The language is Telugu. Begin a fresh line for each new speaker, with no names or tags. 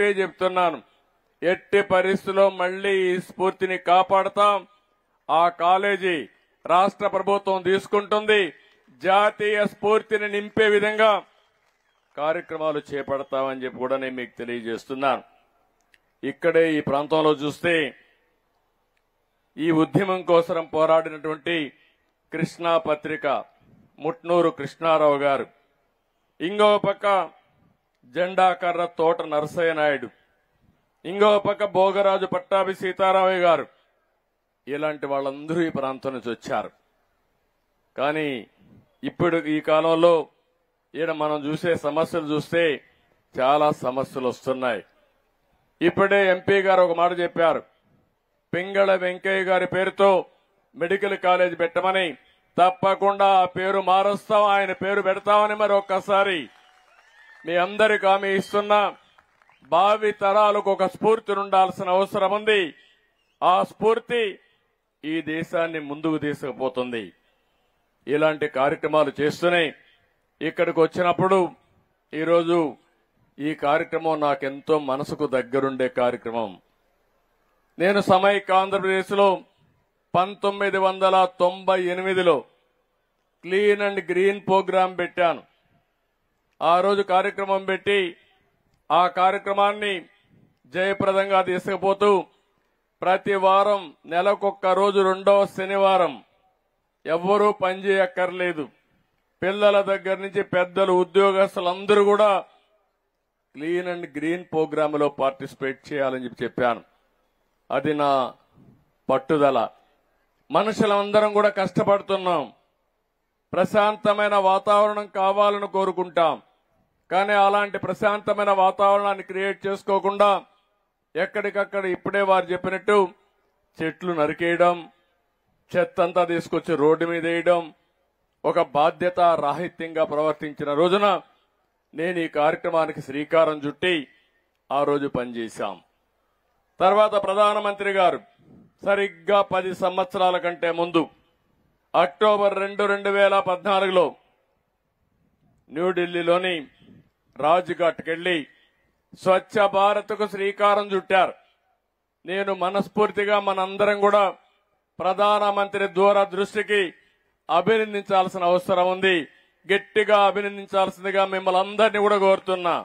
ఒకటే చెప్తున్నాను, ఎట్టి పరిస్థితుల్లో మళ్లీ ఈ స్ఫూర్తిని కాపాడతాం. ఆ కాలేజీ రాష్ట్ర ప్రభుత్వం తీసుకుంటుంది. జాతీయ స్ఫూర్తిని నింపే విధంగా కార్యక్రమాలు చేపడతామని చెప్పి కూడా నేను మీకు తెలియజేస్తున్నాను. ఇక్కడే ఈ ప్రాంతంలో చూస్తే ఈ ఉద్యమం కోసం పోరాడినటువంటి కృష్ణా పత్రిక ముట్నూరు కృష్ణారావు గారు, ఇంకో పక్క జెండాకర్ర తోట నరసయ్య నాయుడు, ఇంకో పక్క భోగరాజు పట్టాభి సీతారామయ్య గారు, ఇలాంటి వాళ్ళందరూ ఈ ప్రాంతం నుంచి వచ్చారు. కానీ ఇప్పుడు ఈ కాలంలో ఈడ మనం చూసే సమస్యలు చూస్తే చాలా సమస్యలు వస్తున్నాయి. ఇప్పుడే ఎంపీ గారు ఒక మాట చెప్పారు, పింగళ వెంకయ్య గారి పేరుతో మెడికల్ కాలేజ్ పెట్టమని. తప్పకుండా ఆ పేరు మారుస్తాం, ఆయన పేరు పెడతామని మరి ఒక్కసారి మీ అందరికి హామీ ఇస్తున్నా. భావి తరాలకు ఒక స్ఫూర్తి ఉండాల్సిన అవసరం ఉంది. ఆ స్ఫూర్తి ఈ దేశాన్ని ముందుకు తీసుకుపోతుంది. ఇలాంటి కార్యక్రమాలు చేస్తూనే ఇక్కడికి వచ్చినప్పుడు ఈరోజు ఈ కార్యక్రమం నాకెంతో మనసుకు దగ్గరుండే కార్యక్రమం. నేను సమైక్య ఆంధ్రప్రదేశ్లో 1998లో క్లీన్ అండ్ గ్రీన్ ప్రోగ్రాం పెట్టాను. ఆ రోజు కార్యక్రమం పెట్టి ఆ కార్యక్రమాన్ని జయప్రదంగా తీసుకుపోతూ ప్రతి వారం నెలకొక్క రోజు రెండవ శనివారం ఎవ్వరూ పనిచేయక్కర్లేదు, పిల్లల దగ్గర నుంచి పెద్దలు ఉద్యోగస్తులందరూ కూడా క్లీన్ అండ్ గ్రీన్ ప్రోగ్రాంలో పార్టిసిపేట్ చేయాలని చెప్పాను. అది నా పట్టుదల. మనుషులందరం కూడా కష్టపడుతున్నాం, ప్రశాంతమైన వాతావరణం కావాలని కోరుకుంటాం. కానీ అలాంటి ప్రశాంతమైన వాతావరణాన్ని క్రియేట్ చేసుకోకుండా ఎక్కడికక్కడ ఇప్పుడే వారు చెప్పినట్టు చెట్లు నరికేయడం, చెత్తంతా తీసుకొచ్చి రోడ్డు మీద వేయడం, ఒక బాధ్యత రాహిత్యంగా ప్రవర్తించిన రోజున నేను ఈ కార్యక్రమానికి శ్రీకారం చుట్టి ఆ రోజు పనిచేశాం. తర్వాత ప్రధానమంత్రి గారు సరిగ్గా 10 సంవత్సరాల కంటే ముందు అక్టోబర్ 2, 2014లో న్యూఢిల్లీలోని రాజ్ఘాట్కి వెళ్లి స్వచ్ఛ భారత్కు శ్రీకారం చుట్టారు. నేను మనస్ఫూర్తిగా మనందరం కూడా ప్రధానమంత్రి దూరదృష్టికి అభినందించాల్సిన అవసరం ఉంది. గట్టిగా అభినందించాల్సిందిగా మిమ్మల్ని అందరినీ కూడా కోరుతున్నా.